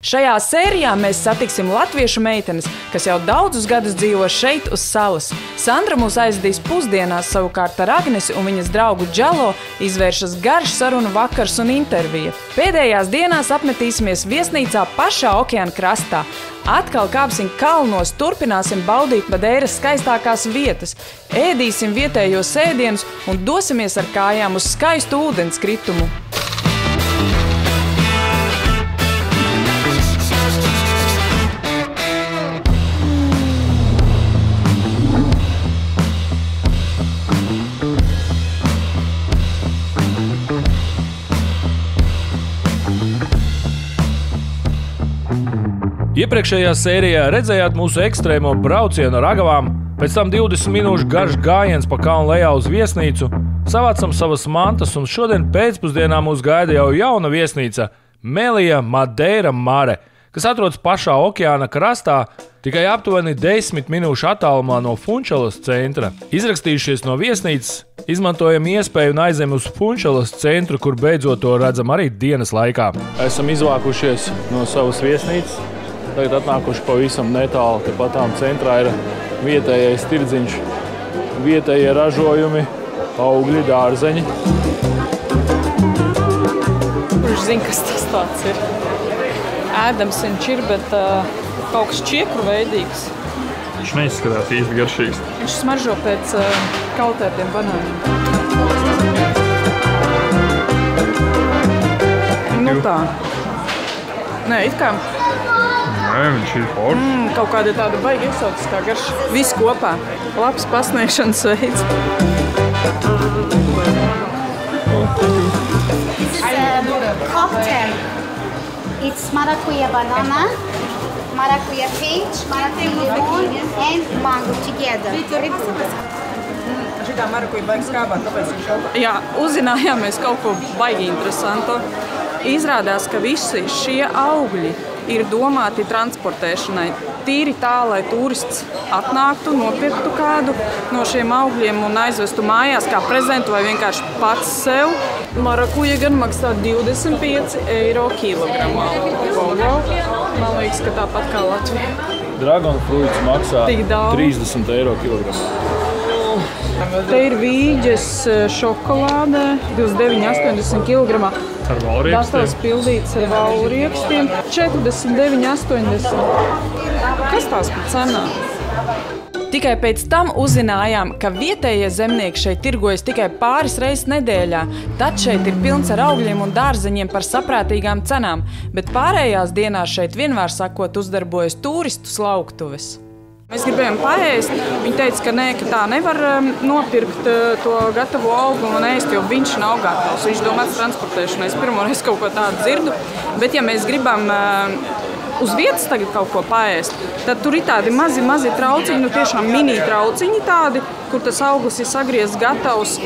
Šajā sērijā mēs satiksim latviešu meitenes, kas jau daudzus gadus dzīvo šeit uz salas. Sandra mūs aizdīs pusdienās, savukārt ar Agnesi un viņas draugu Džalo izvēršas garš sarunu vakars un intervija. Pēdējās dienās apmetīsimies viesnīcā pašā okeāna krastā. Atkal kāpsim kalnos, turpināsim baudīt Madeiras skaistākās vietas, ēdīsim vietējos ēdienus un dosimies ar kājām uz skaistu ūdenskritumu. Iepriekšējā sērijā redzējāt mūsu ekstrēmo braucienu ar agavām, pēc tam 20 minūšu garš gājiens pa kalnu lejā uz viesnīcu, savācam savas mantas un šodien pēcpusdienā mūs gaida jau jauna viesnīca Melija Madeira Mare, kas atrodas pašā okeāna krastā, tikai aptuveni 10 minūšu attālumā no Funčalas centra. Izrakstījušies no viesnīcas, izmantojam iespēju un aizem uz Funčalas centru, kur beidzot to redzam arī dienas laikā. Esam izvākušies no savas viesnīcas. Tagad atnākuši pavisam netālu, tepatām centrā ir vietējais tirdziņš, vietējie ražojumi, augļi, dārzeņi. Kurš zina, kas tas tāds ir? Ēdams viņš ir, bet kaut kas čiekru veidīgs. Viņš neizskatās īsti garšīgs. Viņš smaržo pēc kautētiem banāniem. Nu tā. Nē, it kā. Nē, viņš ir foršs. Kaut kāda tāda baigi eksotiskā garša. Viss kopā. Labs pasniegšanas veids. Cocktail. It's maracuja banana, maracuja peach, maracuja lemon and mango together. Šitā marakuja baigi skābā, tāpēc viņš jau... Jā, uzzinājāmies kaut ko baigi interesantu. Izrādās, ka visi šie augļi ir domāti transportēšanai. Tīri tā, lai turists atnāktu, nopirktu kādu no šiem augļiem un aizvestu mājās kā prezentu vai vienkārši pats sev. Marakuja gan maksā 25 eiro kilogramā. Man liekas, ka tāpat kā Latvija. Dragon fruits maksā 30 eiro kilogramā. Te ir vīģes šokolādē, 29,80 kilogramā. Ar valriekstiem? Dators pildīts ar valriekstiem, 49,80. Kas tās par cenām? Tikai pēc tam uzzinājām, ka vietējie zemnieki šeit tirgojas tikai pāris reizes nedēļā. Tad šeit ir pilns ar augļiem un dārzeņiem par saprātīgām cenām, bet pārējās dienās šeit vienmēr sakot uzdarbojas turistu slauktuves. Mēs gribējām paēst. Viņi teica, ka nē, ka tā nevar nopirkt to gatavo auglu un ēst, jo viņš nav gatavs. Viņš domāts transportēšanai. Es pirmoreiz kaut ko tādu dzirdu. Bet ja mēs gribam uz vietas tagad kaut ko paēst, tad tur ir tādi mazi trauciņi, nu tiešām mini trauciņi tādi, kur tas auglis ir sagriezts gatavs.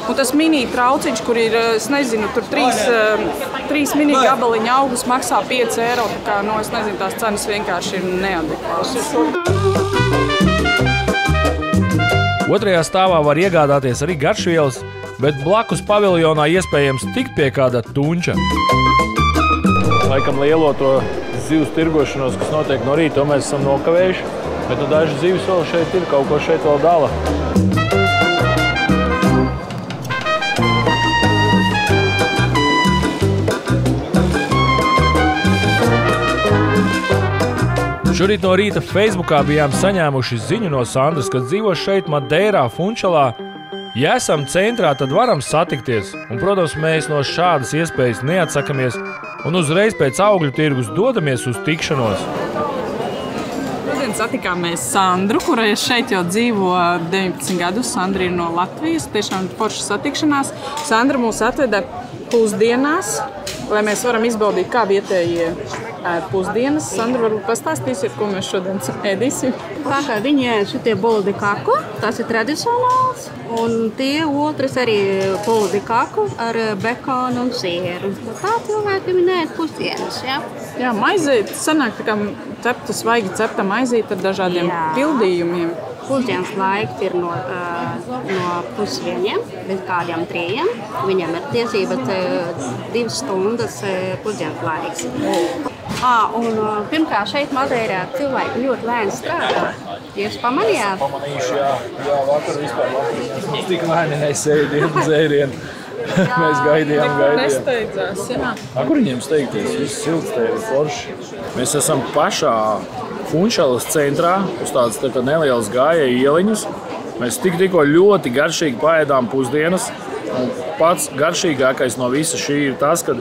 Un tas mini trauciņš, kur ir, es nezinu, tur 3 mini gabaliņa auglis maksā 5 eiro. Tā kā, nu, es nezinu, tās cenas vienkārši ir neadekvātas. Otrajā stāvā var iegādāties arī garšvielas, bet blakus paviljonā iespējams tikt pie kāda tunča. Laikam lielo to zivs tirgošanos, kas notiek no rīta, to mēs esam nokavējuši, bet nu daži zivs vēl šeit ir, kaut ko šeit vēl dala. Šorīt no rīta Facebookā bijām saņēmuši ziņu no Sandras, ka dzīvo šeit Madeirā, Funčalā. Ja esam centrā, tad varam satikties. Un, protams, mēs no šādas iespējas neatsakamies un uzreiz pēc augļu tirgus dodamies uz tikšanos. Šodien satikāmies Sandru, kurai šeit jau dzīvo 19 gadus. Sandra ir no Latvijas, tiešām forša satikšanās. Sandra mūs atveda pusdienās, lai mēs varam izbaudīt, kā vietējie ēd pusdienas. Sandra, varbūt pastāstīsiet, ko mēs šodien ēdīsim? Kā viņi ēd šitie bolo de kako, tas ir tradicionāls, un tie otrs arī bolo de kako ar bekonu un sieru. Tā cilvēki viņi ēd pusdienas, jā? Jā, maizīt sanāk tā kā cepta, svaigi cepta maizīt ar dažādiem pildījumiem. Pusdienas laiks ir no no pusvieniem līdz kādiem 3. Viņam ir tiesības 2 stundas pusdienas laiks. Un pirmkārt, šeit Madeirā cilvēki ļoti lēni strādā. Jūs pamanījāt? Pamanījuši, jā, vakar vispār tik lēni aizsēja dienu dzērienu. Mēs gaidījām. Nesteidzās, jā. Kur viņiem steigties? Viss silts te ir forši. Mēs esam pašā Funšalas centrā, uz tādas tā kā nelielas gājēju ieliņas. Mēs tikko ļoti garšīgi paēdām pusdienas. Un pats garšīgākais no visa šī ir tas, ka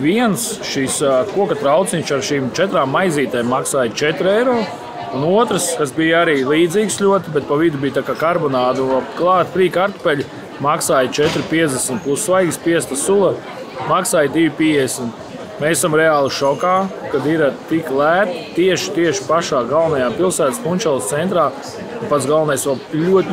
viens šis koka trauciņš ar šīm 4 maizītēm maksāja 4 eiro. Un otrs, kas bija arī līdzīgs ļoti, bet pa vidu bija tā kā karbonādu klāt frī kartupeļi, maksāja 4,50 plus svaigas spiesta sula, maksāja 2,50. Mēs esam reāli šokā, kad ir tik lēti tieši pašā galvenajā pilsētas Funšalas centrā. Pats galvenais vēl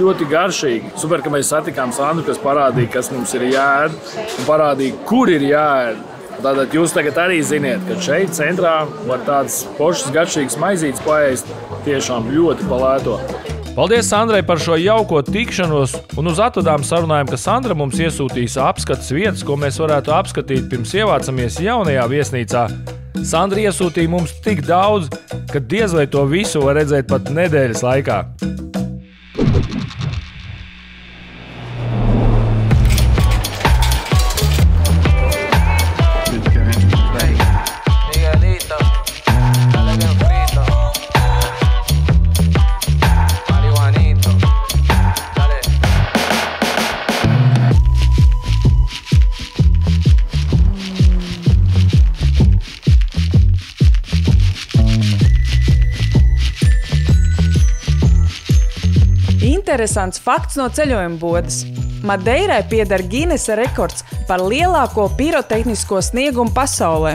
ļoti garšīgi. Super, ka mēs satikām Sandru, kas parādīja, kas mums ir jāēd un parādīja, kur ir jāēd. Tātad jūs tagad arī ziniet, ka šeit centrā var tādas foršas garšīgas maizītes paēst tiešām ļoti palēto. Paldies Sandrai par šo jauko tikšanos un uz atvedām sarunājumu, ka Sandra mums iesūtīs apskates vietas, ko mēs varētu apskatīt pirms ievācamies jaunajā viesnīcā. Sandra iesūtīja mums tik daudz, ka diez vai to visu var redzēt pat nedēļas laikā. Interesants fakts no ceļojuma bodes. Madeirai pieder Ginesa rekords par lielāko pirotehnisko sniegumu pasaulē.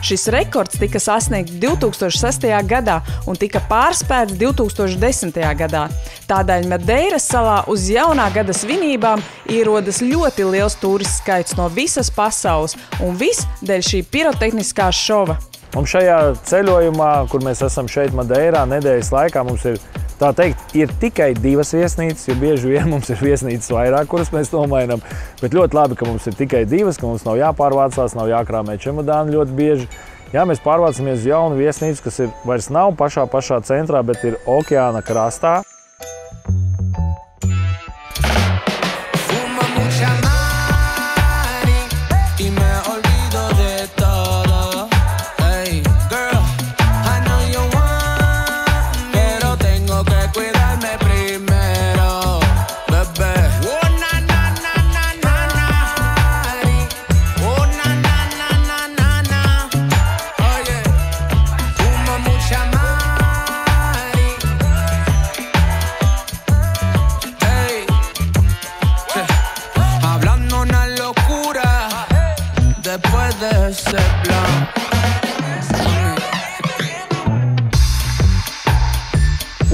Šis rekords tika sasniegts 2006. gadā un tika pārspēts 2010. gadā. Tādēļ Madeiras salā uz jaunā gada svinībām ierodas ļoti liels turistu skaits no visas pasaules un viss dēļ šī pirotehniskā šova. Un šajā ceļojumā, kur mēs esam šeit Madeirā, nedēļas laikā mums ir, tā teikt, ir tikai 2 viesnīcas, jo bieži vien mums ir viesnīcas vairāk, kuras mēs nomainām. Bet ļoti labi, ka mums ir tikai 2, ka mums nav jāpārvācās, nav jākrāmē čemodāni ļoti bieži. Jā, mēs pārvācamies uz jaunu viesnīcu, kas ir vairs nav pašā centrā, bet ir okeāna krastā.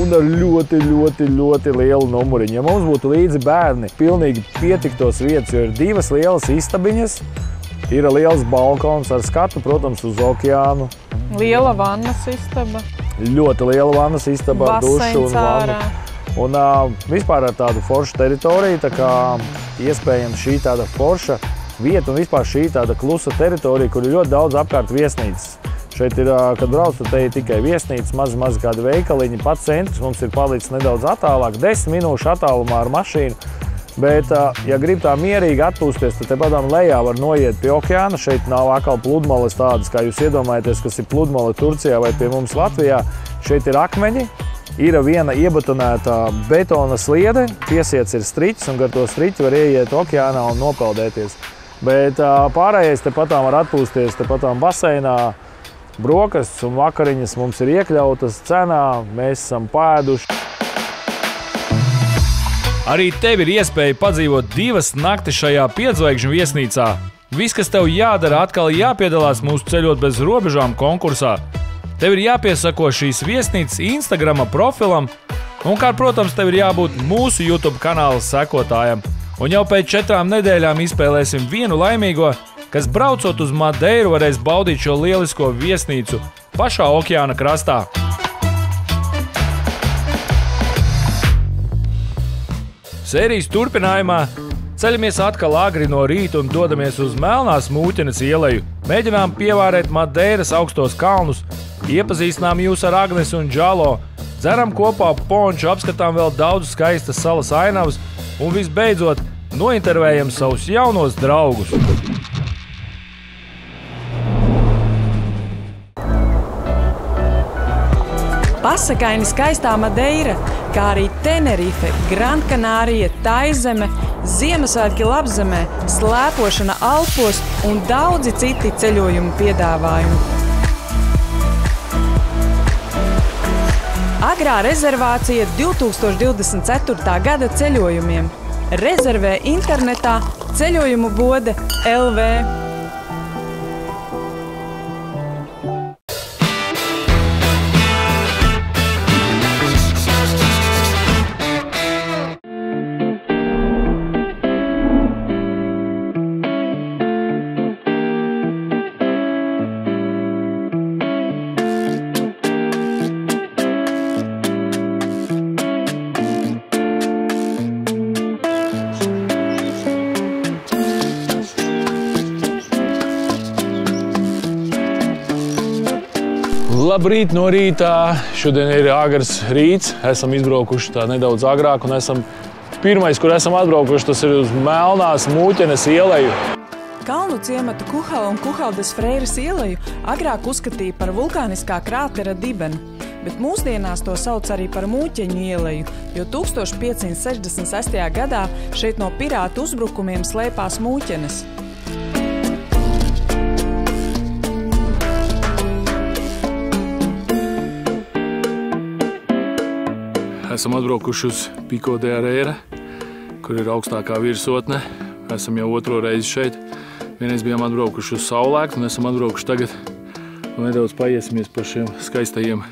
Un ar ļoti lielu numuriņu. Ja mums būtu līdzi bērni, pilnīgi pietiktos vietas, jo ir 2 lielas istabiņas, ir liels balkons ar skatu, protams, uz okeānu. Liela vannas istaba. Ļoti liela vannas istaba ar dušu un vannu. Un vispār ar tādu foršu teritoriju, tā kā iespējams šī tāda forša vieta un vispār šī tāda klusa teritorija, kur ir ļoti daudz apkārt viesnīcas. Šeit ir, kad braucu, te ir tikai viesnīcas, mazi kādi veikaliņi. Pats centrs mums ir palicis nedaudz attālāk, 10 minūšu attālumā ar mašīnu. Bet, ja grib tā mierīgi atpūsties, tad te padām lejā var noiet pie okeāna. Šeit nav atkal pludmales tādas, kā jūs iedomājaties, kas ir pludmale Turcijā vai pie mums Latvijā. Šeit ir akmeņi, ir viena iebetonēta betona sliede, piesiets ir striķis un gar to striķi var ieiet okeānā un nopeldēties. Bet pārējais te patām var atpūsties, te patām baseinā. Brokastis un vakariņas mums ir iekļautas cenā, mēs esam pēduši. Arī tev ir iespēja padzīvot 2 naktis šajā 5-zvaigžņu viesnīcā. Viss, kas tev jādara, atkal jāpiedalās mūsu ceļot bez robežām konkursā. Tev ir jāpiesako šīs viesnīcas Instagrama profilam un, kā, protams, tev ir jābūt mūsu YouTube kanāla sekotājam. Un jau pēc 4 nedēļām izspēlēsim vienu laimīgo, kas braucot uz Madeiru varēs baudīt šo lielisko viesnīcu pašā okeāna krastā. Sērijas turpinājumā ceļamies atkal agri no rīta un dodamies uz Melnās Mūķenes ieleju. Mēģinām pievārēt Madeiras augstos kalnus, iepazīstinām jūs ar Agnesu un Džalo, dzeram kopā ponču, apskatām vēl daudz skaistas salas ainavas un visbeidzot nointervējam savus jaunos draugus. Pasakaini skaistā Madeira, kā arī Tenerife, Gran Canārija, Taizeme, Ziemassvētki Labzemē, slēpošana Alpos un daudzi citi ceļojumu piedāvājumi. Agrā rezervācija 2024. gada ceļojumiem. Rezervē internetā ceļojumu bode LV. Labrīt no rītā. Šodien ir agrs rīts. Esam izbraukuši tā nedaudz agrāk un esam pirmais, kur esam atbraukuši, tas ir uz Melnās Mūķenes ieleju. Kalnu ciematu Kuhala un Kuhaldes Freiras ieleju agrāk uzskatīja par vulkāniskā krātera dibenu, bet mūsdienās to sauc arī par Mūķeņu ieleju, jo 1566. gadā šeit no pirātu uzbrukumiem slēpās mūķenes. Esam atbraukuši uz Pico de Areira, kur ir augstākā virsotne. Esam jau otro reizi šeit. Vienreiz bijām atbraukuši uz Saulēktu un esam atbraukuši tagad. Un nedaudz paiesimies par šiem skaistajiem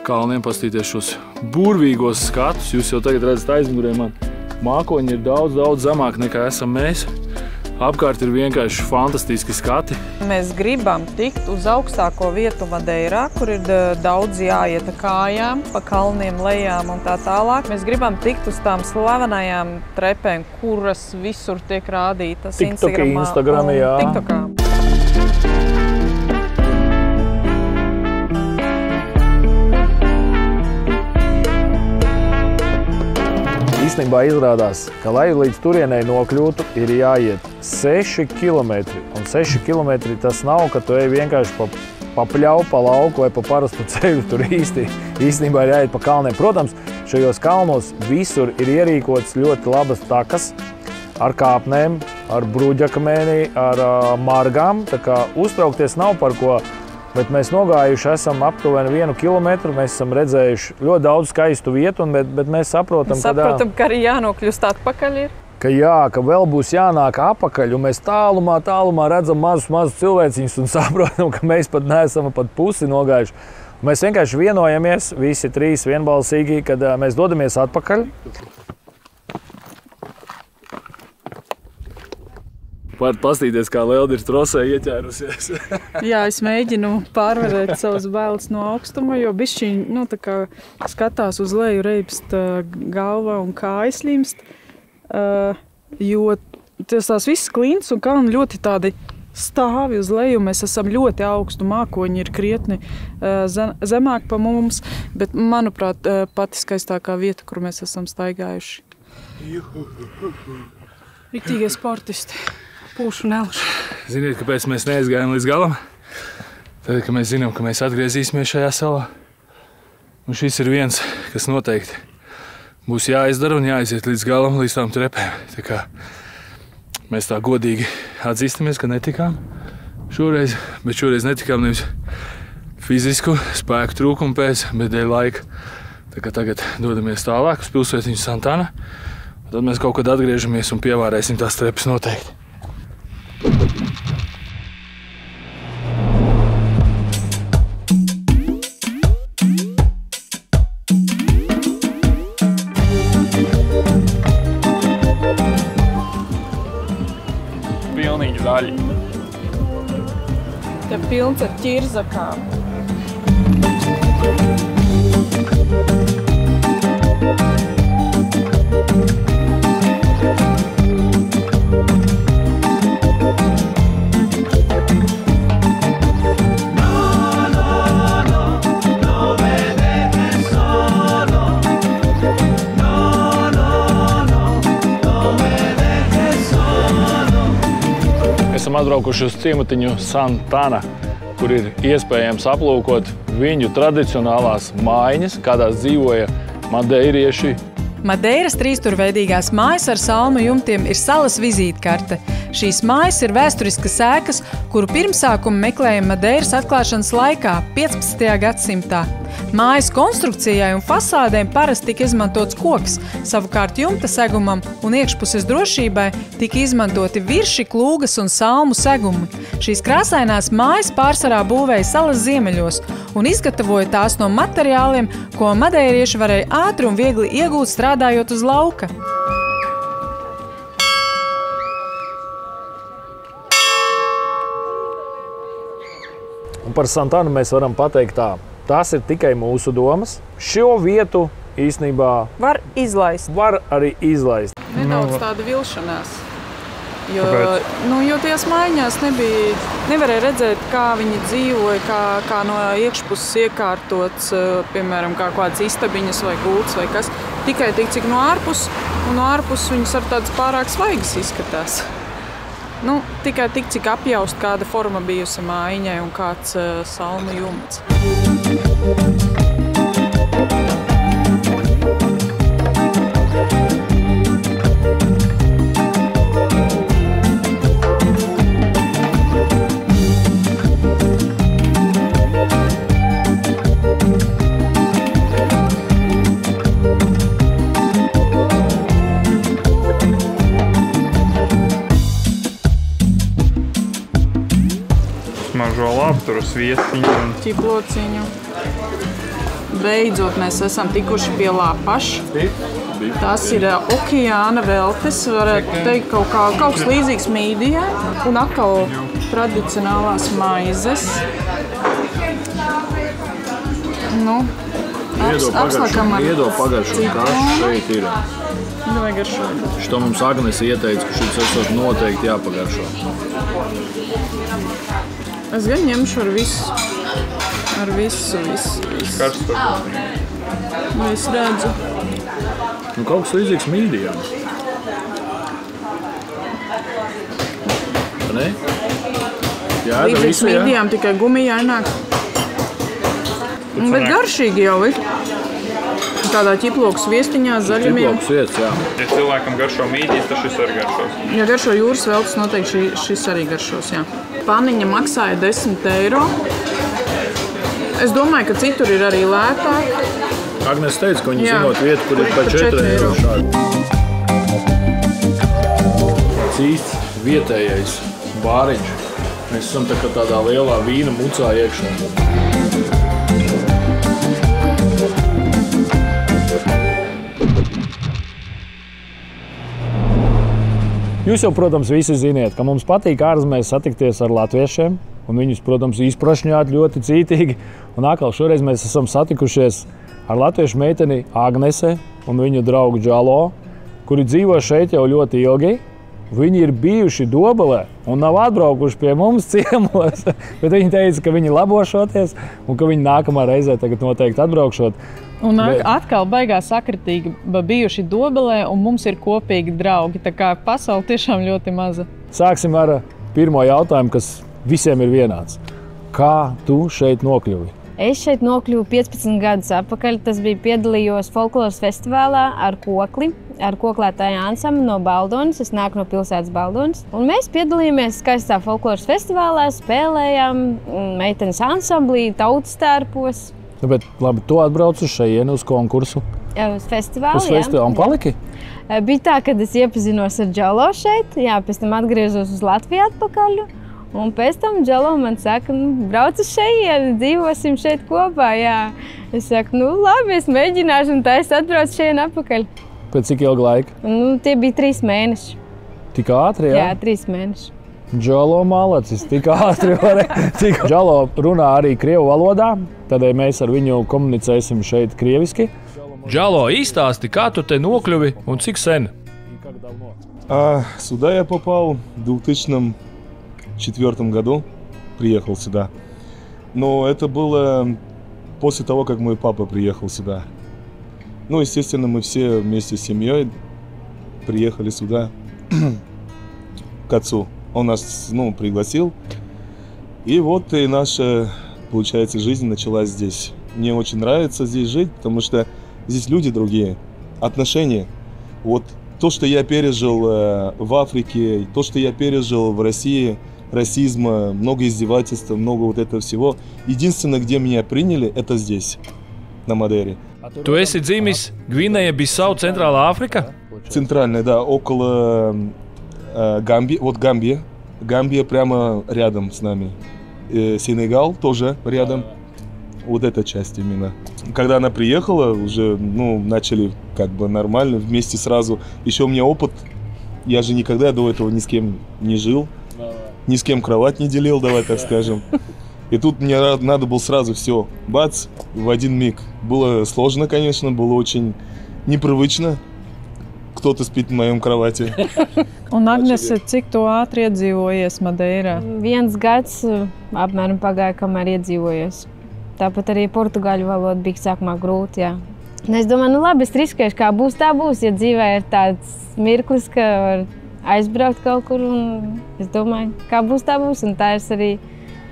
kalniem, pastīties šos burvīgos skatus. Jūs jau tagad redzat aizmugurē man. Mākoņi ir daudz zemāk nekā esam mēs. Apkārt ir vienkārši fantastiski skati. Mēs gribam tikt uz augstāko vietu Madeirā, kur ir daudz jāiet kājām, pa kalniem, lejām un tā tālāk. Mēs gribam tikt uz tām slavenajām trepēm, kuras visur tiek rādītas Instagramā, jā. TikTokā. Īstenībā izrādās, ka, lai līdz turienei nokļūtu, ir jāiet 6 kilometri. Un 6 kilometri tas nav, ka tu ej vienkārši pa pļauju, pa lauku vai pa parastu ceļu. Tur īstenībā ir jāiet pa kalniem. Protams, šajos kalnos visur ir ierīkots ļoti labas takas ar kāpnēm, ar bruģakmeni, ar margām. Tā kā uztraukties nav par ko. Bet mēs nogājuši esam aptuveni 1 kilometru, mēs esam redzējuši ļoti daudz skaistu vietu, bet mēs saprotam, ka arī jānokļūst atpakaļ ir. Ka vēl būs jānāk apakaļ, un mēs tālumā redzam mazus cilvēciņus un saprotam, ka mēs pat neesam pat pusi nogājuši. Mēs vienkārši vienojamies, visi trīs vienbalsīgi, kad mēs dodamies atpakaļ. Varat pastīties, kā Lelde ir trosē ieķērusies. Jā, es mēģinu pārvarēt savus bailes no augstuma, jo bišķiņ, tā kā skatās uz leju, reibst galva un kājas limst, jo tās visas klints un kalni ļoti tādi stāvi uz leju. Mēs esam ļoti augstu, mākoņi ir krietni zemāk pa mums, bet, manuprāt, pati skaistākā vieta, kur mēs esam staigājuši. Riktīgie sportisti. Pūšu nelšu. Ziniet, kāpēc mēs neaizgājām līdz galam? Tad, ka mēs zinām, ka mēs atgriezīsimies šajā salā. Un šis ir viens, kas noteikti būs jāizdara un jāaiziet līdz galam, līdz tām trepēm. Tā kā mēs tā godīgi atzīstamies, ka netikām šoreiz, bet šoreiz netikām nevis fizisku spēku trūkumu pēc, bet dēļ laika. Tā kā tagad dodamies tālāk uz pilsētiņu Santana. Tad mēs kaut kad atgriežamies un pievārēsim tās trepas noteikti. Pilnīgi zaļi. Te pilns ar ķirzakām. esam atbraukuši uz ciematiņu Santana, kur ir iespējams aplūkot viņu tradicionālās mājiņas, kādās dzīvoja madeirieši. Madeiras trīsstūrveidīgās mājas ar salmu jumtiem ir salas vizītkarte. Šīs mājas ir vēsturiskas ēkas, kuru pirmsākumu meklēja Madeiras atklāšanas laikā, 15. gadsimtā. Mājas konstrukcijai un fasādēm parasti tika izmantots koks, savukārt jumta segumam un iekšpuses drošībai tika izmantoti virši, klūgas un salmu segumi. Šīs krāsainās mājas pārsvarā būvēja salas ziemeļos un izgatavoja tās no materiāliem, ko madeirieši varēja ātri un viegli iegūt strādājot uz lauka. Un par Santanu mēs varam pateikt tā. Tas ir tikai mūsu domas. Šo vietu īstenībā Var izlaist. var arī izlaist. Nedaudz tāda vilšanās. Jo tajās mājās nevarēja redzēt, kā viņi dzīvoja, kā no iekšpuses iekārtots, piemēram, kā kādas istabiņas vai gultas vai kas. Tikai tik, cik no ārpuses, un no ārpuses viņas ar tādas pārāk svaigas izskatās. Tikai tik, cik apjaust, kāda forma bijusi mājiņai un kāds salmu jumts. Smažo labturu, sviestiņu un ķiplociņu. Beidzot mēs esam tikuši pie lapaša. Tas ir okeāna veltes, varētu teikt kaut kas līdzīgs mīdijai. Un atkal tradicionālās maizes. Apslakam ar pagaršo, kas šeit ir. Vai garšot. Što mums Agnese ieteica, ka šis esot noteikti jāpagaršo. Es gan ņemšu ar visu. Ar visu. karstu. Es redzu. Kaut kas līdzīgs mīdijām. Ne? Jā, Līdzīgs mīdijām, tikai gumijaināk. Bet garšīgi jau ir. Tādā ķiploku sviestiņā, zaļumiem. Ķiploku sviests, jā. Ja cilvēkam garšo mīdijas, tad šis arī garšos. Ja garšo jūras veltes, noteikti šis arī garšos, jā. Paniņa maksāja 10 eiro. Es domāju, ka citur ir arī lētāk. Agnes teica, ka viņi Jā. zinot vietu, kur ir pa 4 eiro šādi. Cīsts vietējais bāriņš. Mēs esam tā kā tādā lielā vīna mucā iekšā. Jūs jau, protams, visi ziniet, ka mums patīk ārzemēs satikties ar latviešiem, un viņus, protams, izprašņāt ļoti cītīgi. Un atkal šoreiz mēs esam satikušies ar latviešu meiteni Agnese un viņu draugu Džalo, kuri dzīvo šeit jau ļoti ilgi. Viņi ir bijuši Dobelē un nav atbraukuši pie mums ciemos, bet viņi teica, ka viņi labošoties un ka viņi nākamā reizē tagad noteikti atbraukšot. Un atkal baigās sakritīgi bijuši Dobelē, un mums ir kopīgi draugi. Tā kā pasaule tiešām ļoti maza. Sāksim ar pirmo jautājumu, kas visiem ir vienāds. Kā tu šeit nokļuvi? Es šeit nokļuvu 15 gadus atpakaļ. Tas bija piedalījos folkloras festivālā ar kokli, ar koklētāju ansambli no Baldonas. Es nāku no pilsētas Baldonas. Un mēs piedalījāmies skaistā folkloras festivālā, spēlējām meitenes ansamblī, tautas tērpos. Bet labi, tu atbrauc uz šejieni uz konkursu. Uz festivālu, Uz festivālu un paliki? Bija tā, kad es iepazinos ar Džalo šeit, jā, pēc tam atgriezos uz Latviju atpakaļ. Un pēc tam Džalo man saka, brauc uz šejieni, dzīvosim šeit kopā, jā. Es saku, labi, es mēģināšu, un tā es atbraucu šejieni atpakaļ. Pēc cik ilga laika? Tie bija 3 mēneši. Tik ātri, jā? Jā, 3 mēneši. Džalo malacis, tik ātri varēja. Džalo runā arī krievu valodā, tādēļ mēs ar viņu komunicēsim šeit krieviski. Džalo, īstāsti, kā tu te nokļuvi un cik sen? Сюда я попал в 2004 году, приехал сюда. Но это было после того, как мой папа приехал сюда. Естественно, мы все вместе с семьей приехали сюда к отцу. Он нас, пригласил. И вот и наша, получается, жизнь началась здесь. Мне очень нравится здесь жить, потому что здесь люди другие, отношения. Вот то, что я пережил в Африке, то, что я пережил в России, расизма, много издевательств, много вот этого всего. Единственное, где меня приняли, это здесь, на Мадейре. Tu esi dzimis Gvinēja, Bisau, Centrālā Afrika? Центральная, да, около Гамбии. Вот Гамбия. Гамбия прямо рядом с нами. Сенегал тоже рядом. Вот эта часть именно. Когда она приехала, уже, начали как бы нормально, вместе сразу. Еще у меня опыт. Я же никогда до этого ни с кем не жил. Ни с кем кровать не делил, давай так скажем. И тут мне надо было сразу все, бац, в один миг. Было сложно, конечно, было очень непривычно. Кто-то спит в моем кровати. Un Agnese, cik tu ātri iedzīvojies Madeirā? 1 gads apmēram pagāja, kamēr iedzīvojies. Tāpat arī portugāļu valoda bija sākumā grūti, jā. Un es domāju, labi, es riskēšu, kā būs, tā būs, ja dzīvē ir tāds mirklis, ka var aizbraukt kaut kur, un es domāju, kā būs, tā būs, un tā es arī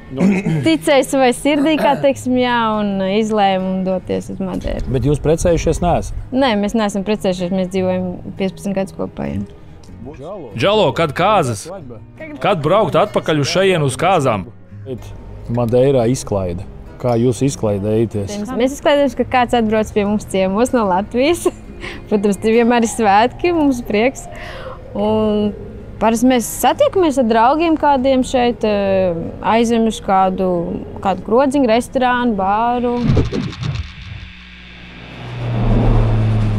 ticēju savai sirdī, kā teiksim, jā, un izlēmu doties uz Madeiru. Bet jūs precējušies neesat? Nē, mēs neesam precējušies, mēs dzīvojam 15 gadus kopā. Jā. Džalo, kad kāzas? Kad braukt atpakaļ uz šejienu uz kāzām? Madeirā izklaide. Kā jūs izklaidējaties? Mēs izklaidējamies, ka kāds atbrauc pie mums ciemos no Latvijas. Protams, tie vienmēr ir svētki, mums prieks. Un parasti mēs satiekamies ar draugiem kādiem šeit, aizjām uz kādu grodziņu, restorānu, bāru.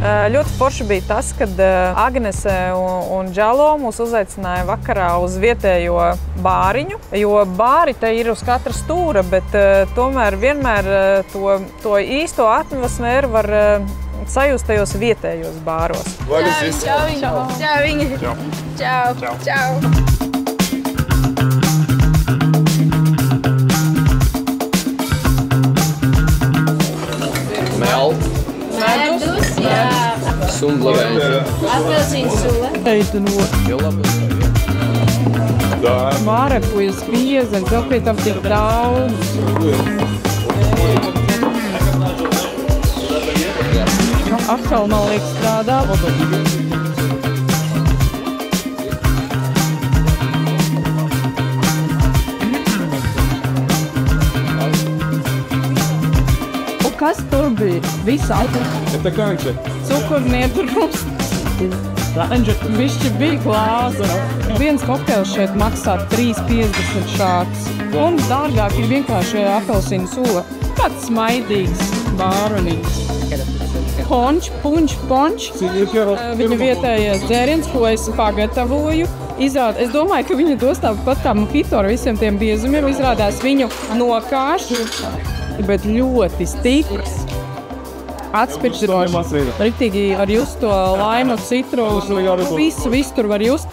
Ļoti forši bija tas, kad Agnese un Džalo mūs uzaicināja vakarā uz vietējo bāriņu, jo bāri te ir uz katra stūra, bet tomēr vienmēr to īsto atmosfēru var sajust tajos vietējos bāros. Čau, viņi! Čau! Medus, jā. Apelsīnu sula. Mārepujas piezem, vēl pie tam tik daudz. Atkal, man liekas, strādā. Kas tur bija? Visādi. Это канча. Cukurnietrums. Višķi bija klāsa. Viens kokteils šeit maksā 3,50 šāds. Un dārgāk ir vienkārši apelsīnu sula. Tāds smaidīgs bāronīgs. Punč. Viņa vietējais dzēriens, ko es pagatavoju. Es domāju, ka viņa dos tāpat kā mojito ar visiem tiem biezumiem. Izrādās viņu nokāš. Bet ļoti stiprs. Atspiršs. Riktīgi ar just to laimu, citrusu. Visu tur var just.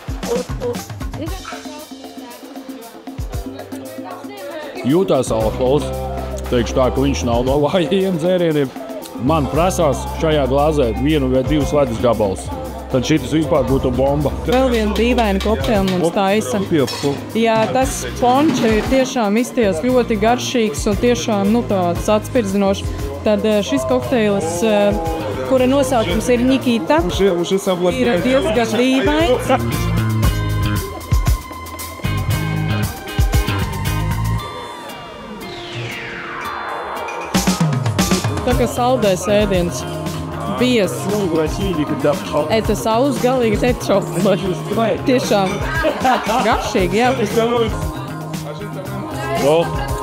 Jūtās alkohols. Teikšu tā, ka viņš nav no vājiem dzērieniem. Man prasās šajā glāzē 1 vai 2 ledus gabals. Tad šitas vispār būtu bomba. Vēl viena dīvaina kokteila mums taisa. Jā, tas pončs ir tiešām izties ļoti garšīgs un tiešām tāds atspirdzinošs. Tad šis kokteils, kura nosaukums ir Nikita, ir diezgan dīvains. Tā kā saldais ēdiens. Bies. Это saus galīgi tečopla. Tiešām garšīgi, jā.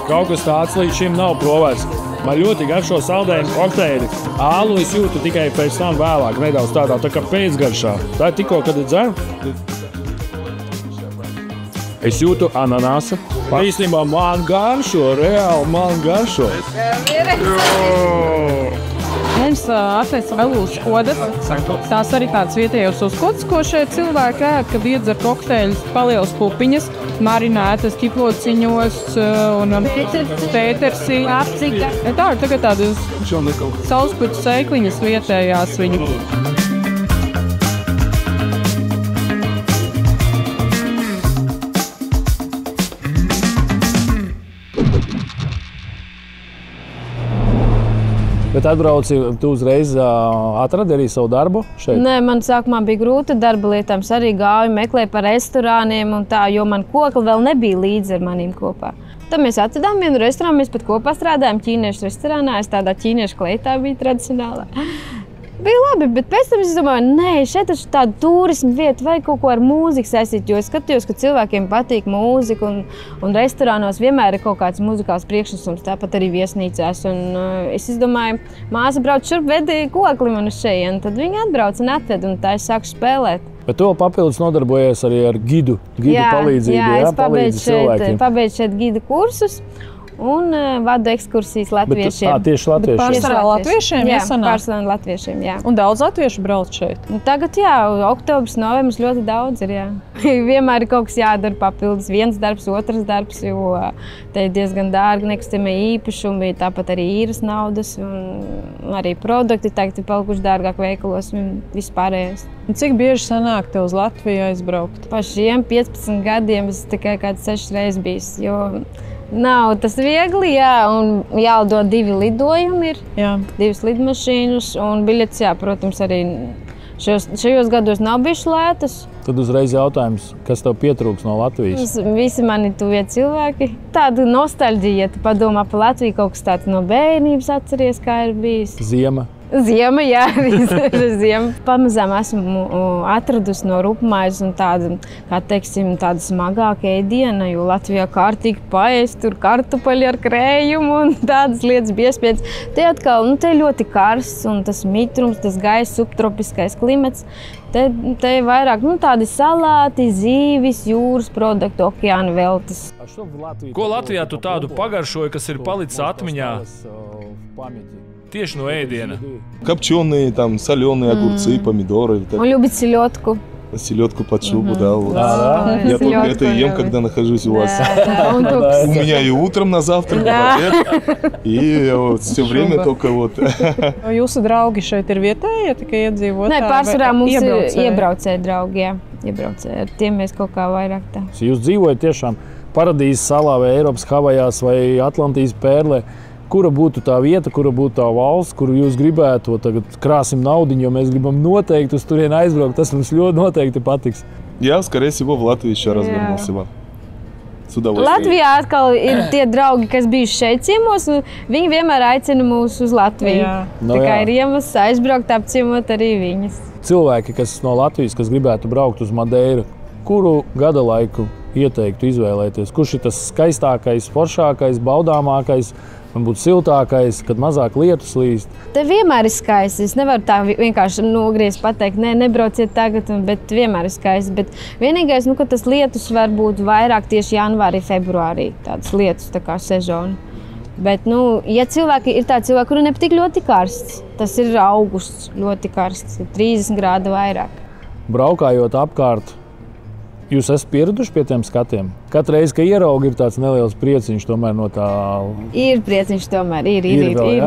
Kaut kas tāds līdz šim nav provēts. Man ļoti garšo saldējumu kokteili. Ālu es jūtu tikai pēc tam vēlāk, nedaudz tā kā pēcgaršā. Tā ir tikko, kad dzer. Es jūtu ananāsu. Īstenībā man garšo, reāli man garšo. Mums atnesa vēl uzkodas. Tās arī tāds vietējos uzkodas, ko šeit cilvēki ēd, kad iedzer kokteļus, palielas pupiņas, marinētas ķiplociņos un pētersi. Tā ir tagad tādas saulespuķu sēkliņas vietējās viņu. Bet atbrauci, tu uzreiz atradi arī savu darbu šeit? Nē, man sākumā bija grūti darba lietām. Es arī gāju, meklēju par restorāniem un tā, jo man kokli vēl nebija līdzi ar manīm kopā. Tad mēs atradām vienu restorānu, mēs pat kopā strādājām ķīniešu restorānā. Es tādā ķīniešu kleitā biju tradicionālā. Bija labi, bet pēc tam es domāju, nē, šeit ir tāda turisma vieta vai kaut ko ar mūziku saistīt, jo es skatījos, ka cilvēkiem patīk mūzika un restorānos vienmēr ir kaut kāds muzikāls priekšnesums, tāpat arī viesnīcās. Un es izdomāju, māsa brauc šurp, vedīja kokli man uz šejienu, tad viņa atbrauc un atved, un tā es sāku spēlēt. Bet tu papildus nodarbojies arī ar gidu palīdzību, jā? Es pabeidzu šeit gidu kursus. Un vadu ekskursijas latviešiem. Tieši latviešiem. Pārsvarā latviešiem, jā, pārsvarā latviešiem, jā. Un daudz latviešu brauc šeit? Tagad, jā, oktobrs, novembris ļoti daudz ir, jā. Vienmēr ir kaut kas jādara papildus, viens darbs, otrs darbs, jo te ir diezgan dārgi nekustamie īpašumi, tāpat arī īres naudas un arī produkti tagad ir palikuši dārgāk veikalos un vispārējais. Un cik bieži sanāk tev uz Latviju aizbraukt? Pa šiem 15 gadiem es tikai kāds 6 reizes bijis, jo nav tas viegli, jā, un jālido 2 lidojumi ir, 2 lidmašīnas, un biļetes, jā, protams, arī šajos gados nav bijušas lētas. Tad uzreiz jautājums, kas tev pietrūks no Latvijas? Visi mani tuvie cilvēki. Tāda nostalģija, ja tu padomā par Latviju, kaut kas tāds no bērnības atceries, kā ir bijis. Ziema. Ziema, jā, ziema. Pamazām esmu atradusi no rupmaiz un tāda, kā teiksim, tāda smagāka ēdiena, jo Latvijā kārtīgi paēst, tur kartupeļi ar krējumu un tādas lietas bija iespējams. Te atkal, te ļoti karsts un tas mitrums, tas gaiss, subtropiskais klimats. Te vairāk tādi salāti, zīvis, jūras produkti, okeāna veltes. Ko Latvijā tu tādu pagaršoji, kas ir palicis atmiņā? Тieši no ēdiena. Копченые, там, соленые огурцы, помидоры. Он любит селедку. Селедку под шубу, да. Я только это ем, когда нахожусь у вас. У меня и утром на завтрак, и все время только вот. Jūsu draugi šeit ir vietējie, tikai iedzīvotāji? Nē, pārsvarā mums ir iebraucēji draugi, jā. Iebraucēji, ar tiem mēs kaut kā vairāk tā. Jūs dzīvojat tiešām Paradīzes salā vai Eiropas Havajās vai Atlantijas pērlē. Kura būtu tā vieta, kura būtu tā valsts, kuru jūs gribētu, tagad krāsim naudiņu, jo mēs gribam noteikti uz turieni aizbraukt. Tas mums ļoti noteikti patiks. Я, скорее всего, в Латвии еще развернулся бы. С удовольствием. Latvijā atkal ir tie draugi, kas bijuši šeit ciemos, un viņi vienmēr aicina mūs uz Latviju. Tikai ir iemesls aizbraukt, apciemot arī viņus. Cilvēki, kas no Latvijas, kas gribētu braukt uz Madeiru, kuru gada laiku ieteiktu izvēlēties? Kurš ir tas skaistākais, foršākais, baudāmākais? Man būtu siltākais, kad mazāk lietus līst. Te vienmēr ir skaisti. Es nevaru tā vienkārši nogriezt pateikt, nē, nebrauciet tagad, bet vienmēr ir skaisti. Bet vienīgais, ka tas lietus var būt vairāk tieši janvārī, februārī. Tādas lietus, tā kā sezona. Bet, ja cilvēki ir tādi cilvēki, kuri nepatīk ļoti karsts, tas ir augusts ļoti karsts, 30 grādu vairāk. Braukājot apkārt, jūs esat pieraduši pie tiem skatiem? Katru reizi, kad ieraugi, ir tāds neliels prieciņš tomēr no tā... Ir prieciņš tomēr, ir.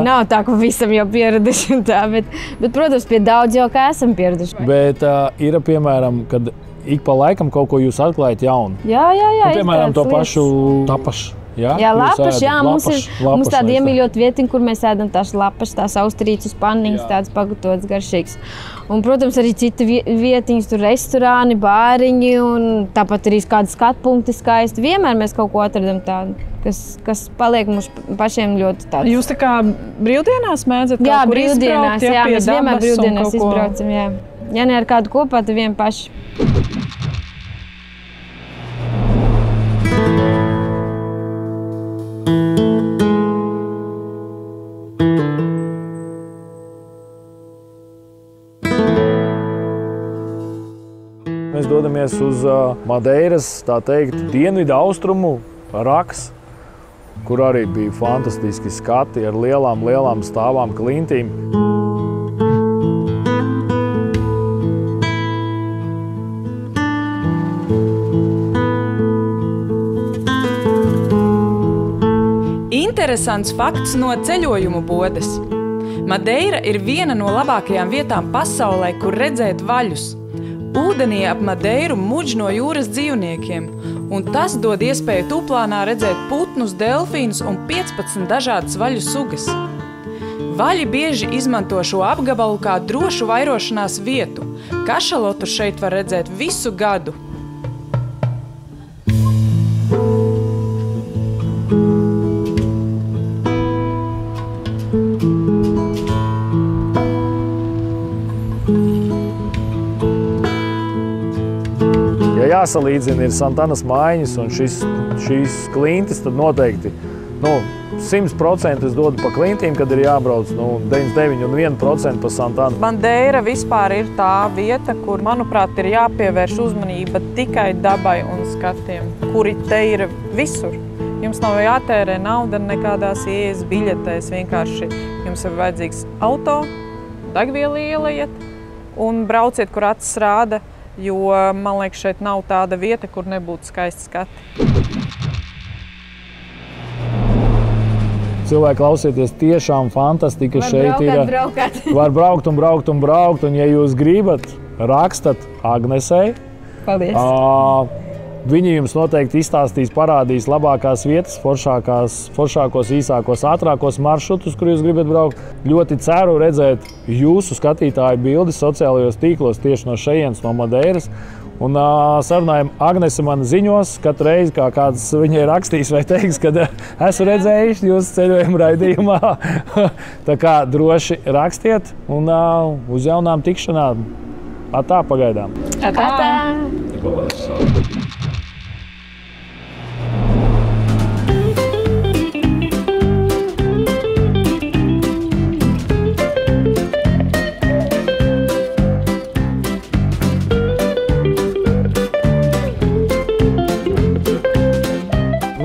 Nav tā, ka visam jau pieraduši un tā, bet, protams, pie daudz jau kā esam pieraduši. Bet ir, piemēram, kad ik pa laikam kaut ko jūs atklājat jaunu? Jā. Piemēram, to pašu tapašu. Jā, lapaš, mums tāda iemīļot vietiņa, kur mēs ēdam tās lapaš, tās austrīcas panniņas, tādas pagatavotas garšīgas. Un, protams, arī cita vietiņas, tur restorāni, bāriņi un tāpat arī kādi skatpunkti skaisti. Vienmēr mēs kaut ko atradam tādu, kas paliek mums pašiem ļoti tāds. Jūs tā kā brīvdienās mēdzat kaut kur brīvdienās, izbraukt? Jā, mēs vienmēr brīvdienās izbraucam, jā. Ja ne ar kādu kopā, tad vien paši. Mēs dodamies uz Madeiras, tā teikt, dienvidu austrumu raks, kur arī bija fantastiski skati ar lielām stāvām klintīm. Interesants fakts no ceļojumu bodes. Madeira ir viena no labākajām vietām pasaulē, kur redzēt vaļus. Ūdenī ap Madeiru muģ no jūras dzīvniekiem, un tas dod iespēju tūplānā redzēt putnus, delfīnus un 15 dažādas vaļu sugas. Vaļi bieži izmanto šo apgabalu kā drošu vairošanās vietu. Kašalotu šeit var redzēt visu gadu. Ja jāsalīdzina ir Santanas mājiņas un šīs klintis, tad noteikti 100% es dodu pa klintīm, kad ir jābrauc 99 un 1% pa Santanu. Madeira vispār ir tā vieta, kur, manuprāt, ir jāpievērš uzmanība tikai dabai un skatiem, kuri te ir visur. Jums nav jātērē nauda nekādās ieejas biļetēs, vienkārši jums ir vajadzīgs auto, degvielu ielaiet un brauciet, kur acis rāda, jo, man liekas, šeit nav tāda vieta, kur nebūtu skaisti skati. Cilvēki, klausieties, tiešām fantastika šeit ir. Var braukt un braukt un braukt, un ja jūs gribat, rakstat Agnesei. Paldies. Viņi jums noteikti izstāstīs, parādīs labākās vietas, foršākos, īsākos, ātrākos maršrutus, kur jūs gribat braukt. Ļoti ceru redzēt jūsu skatītāju bildes sociālajos tīklos tieši no šejienes, no Madeiras. Un sarunājam, Agnese man ziņos katru reizi, kā kāds viņai rakstīs vai teiks, kad esmu redzējis jūsu ceļojumu raidījumā. Tā kā droši rakstiet un uz jaunām tikšanām. Atā pagaidām. Atā.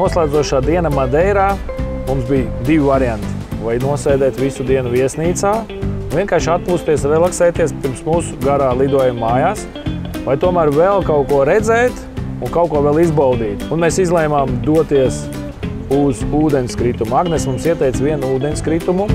Noslēdzošā diena Madeirā mums bija divi varianti. Vai nosēdēt visu dienu viesnīcā, vienkārši atpūsties, relaksēties pirms mūsu garā lidojuma mājās, vai tomēr vēl kaut ko redzēt un kaut ko vēl izbaudīt. Un mēs izlēmām doties uz ūdenskritumu. Agnes mums ieteica vienu ūdenskritumu.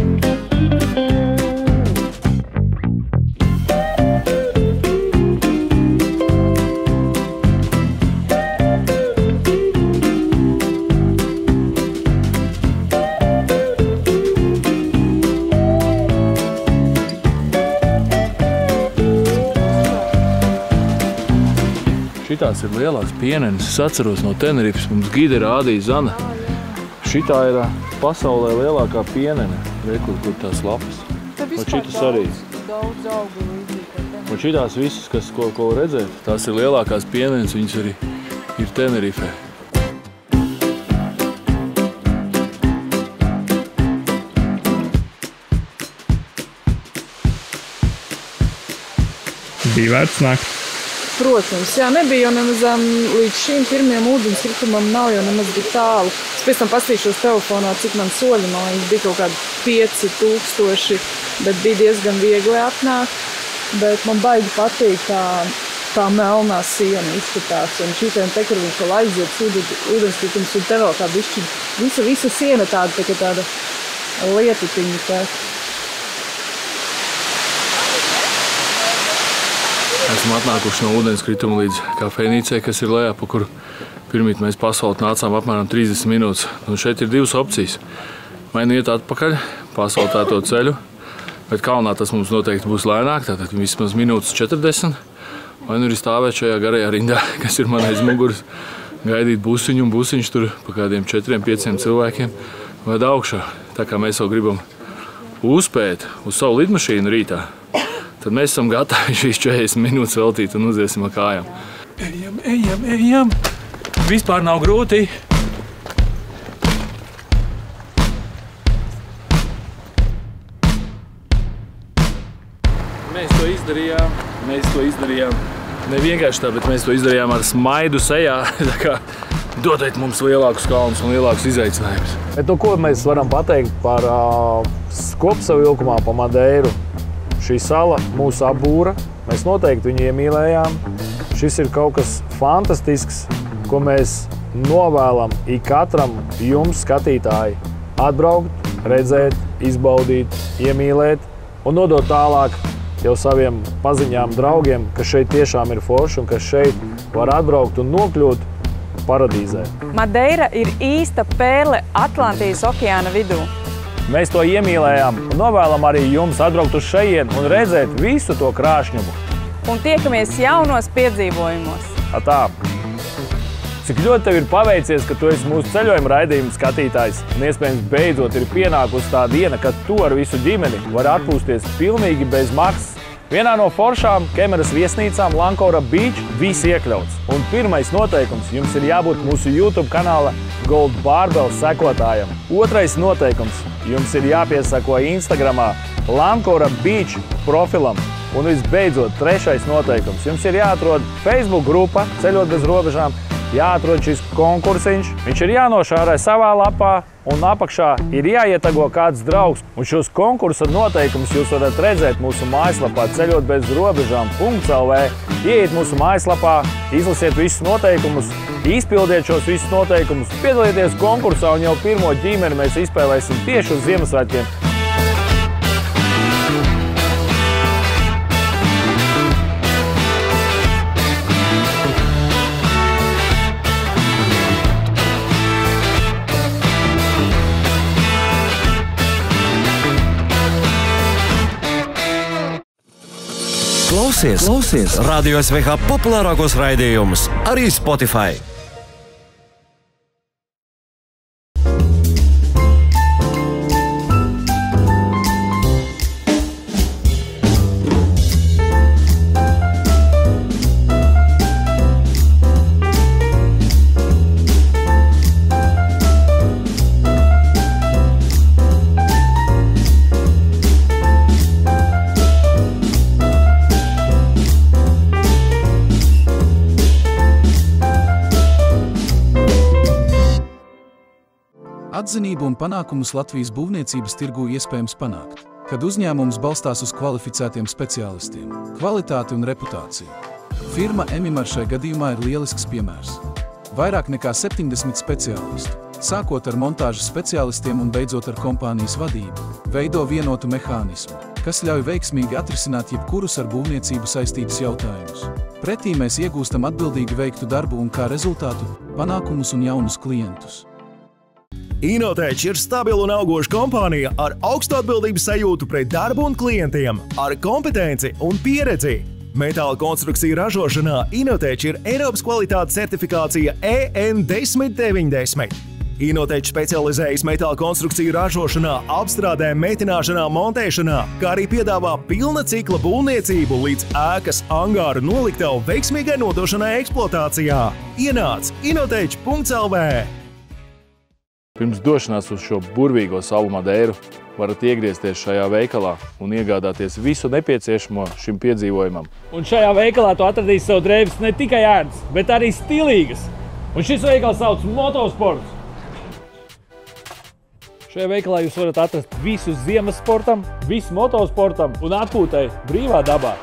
Šitās ir lielās pienenes. Es atceros no Tenerifes, mums gide rādīja Zana. Šitā ir pasaulē lielākā pienene. Rekur, kur tās lapas. Un šitas arī. Un šitās visas, ko redzēt, tās ir lielākās pienenes, viņas arī ir Tenerifē. Bija vērts nakt. Protams, jā, nebija jau nemaz līdz šīm pirmiem ūdenskritumam nav jau nemaz tik tālu. Es pēc tam paskatīšos telefonā, cik man soļi, man liekas, bija kaut kādi 5000, bet bija diezgan viegli atnākt. Bet man baigi patīk, kā tā melnā siena izskatās. Un šitiem te, kur viņš vēl aiziet ūdenskritums, un te vēl tā bišķi, visa siena tāda lietutiņa te. Esam atnākuši no ūdenskrituma līdz kafejnīcai, kas ir lejā, pa kuru pirmīt mēs pasauli nācām apmēram 30 minūtes. Un šeit ir divas opcijas. Vai nu iet atpakaļ, pasaultēto ceļu, bet kalnā tas mums noteikti būs lēnāk, tātad vismaz minūtes 40. Vai nu ir stāvēt šajā garajā rindā, kas ir man aiz muguras, gaidīt busiņu, un busiņš tur pa kādiem 4-5 cilvēkiem ved augšā. Tā kā mēs jau gribam uzspēt uz savu lidmašīnu rītā, tad mēs esam gatavi šīs 40 minūtes veltīt un uziesim ar kājām. Ejam! Vispār nav grūti. Mēs to izdarījām. Ne vienkārši tā, bet mēs to izdarījām ar smaidu sejā. Tā kā dodiet mums lielākus kalnus un lielākus izaicinājumus. Bet ko mēs varam pateikt par kopsavilkumā pa Madeiru? Šī sala mūs apbūra, mēs noteikti viņu iemīlējām. Šis ir kaut kas fantastisks, ko mēs novēlam ikatram jums, skatītāji, atbraukt, redzēt, izbaudīt, iemīlēt un nodot tālāk jau saviem paziņām draugiem, ka šeit tiešām ir forši un ka šeit var atbraukt un nokļūt paradīzē. Madeira ir īsta pērle Atlantijas okeāna vidū. Mēs to iemīlējām un novēlam arī jums atbraukt uz šejien un redzēt visu to krāšņumu. Un tiekamies jaunos piedzīvojumos. Tā. Cik ļoti tev ir paveicies, ka tu esi mūsu ceļojuma raidījuma skatītājs un iespējams beidzot ir pienākusi tā diena, kad tu ar visu ģimeni vari atpūsties pilnīgi bez maksas. Vienā no foršām Kemeras viesnīcām Lankora Beach viss iekļauts. Un pirmais noteikums – jums ir jābūt mūsu YouTube kanāla Gold Barbell sekotājam. Otrais noteikums – jums ir jāpiesako Instagramā Lankora Beach profilam. Un visbeidzot, trešais noteikums – jums ir jāatrod Facebook grupa Ceļot bez robežām, jāatrod šis konkursiņš, viņš ir jānošārē savā lapā un apakšā ir jāietago kāds draugs. Un šos konkursa noteikumus jūs varat redzēt mūsu mājaslapā ceļotbezrobežām.lv. Ieiet mūsu mājaslapā, izlasiet visus noteikumus, izpildiet šos visus noteikumus, piedalieties konkursā un jau pirmo ģimeni mēs izspēlēsim tieši uz Ziemassvētkiem. Klausies Radio SVH populārākos raidījumus arī Spotify. Atzinību un panākumus Latvijas būvniecības tirgū iespējams panākt, kad uzņēmums balstās uz kvalificētiem speciālistiem, kvalitāti un reputāciju. Firma Emimar šai gadījumā ir lielisks piemērs. Vairāk nekā 70 speciālistu, sākot ar montāžas speciālistiem un beidzot ar kompānijas vadību, veido vienotu mehānismu, kas ļauj veiksmīgi atrisināt jebkurus ar būvniecību saistītus jautājumus. Pretī mēs iegūstam atbildīgi veiktu darbu un kā rezultātu panākumus un jaunus klientus. Inotech ir stabila un augoša kompānija ar augstu atbildības sajūtu pret darbu un klientiem, ar kompetenci un pieredzi. Metāla konstrukciju ražošanā Inotech ir Eiropas kvalitātes certifikācija EN 1090. Inotech specializējas metāla konstrukciju ražošanā, apstrādē, metināšanā, montēšanā, kā arī piedāvā pilna cikla būvniecību līdz ēkas, angāru noliktavu veiksmīgai nodošanai eksploatācijā. Ienāc inotech.lv. Pirms došanās uz šo burvīgo salu Madeiru varat iegriezties šajā veikalā un iegādāties visu nepieciešamo šim piedzīvojumam. Un šajā veikalā tu atradīsi sev drēbes ne tikai ērtas, bet arī stilīgas. Un šis veikals sauc Motosports. Šajā veikalā jūs varat atrast visu ziemas sportam, visu motosportam un atpūtai brīvā dabā.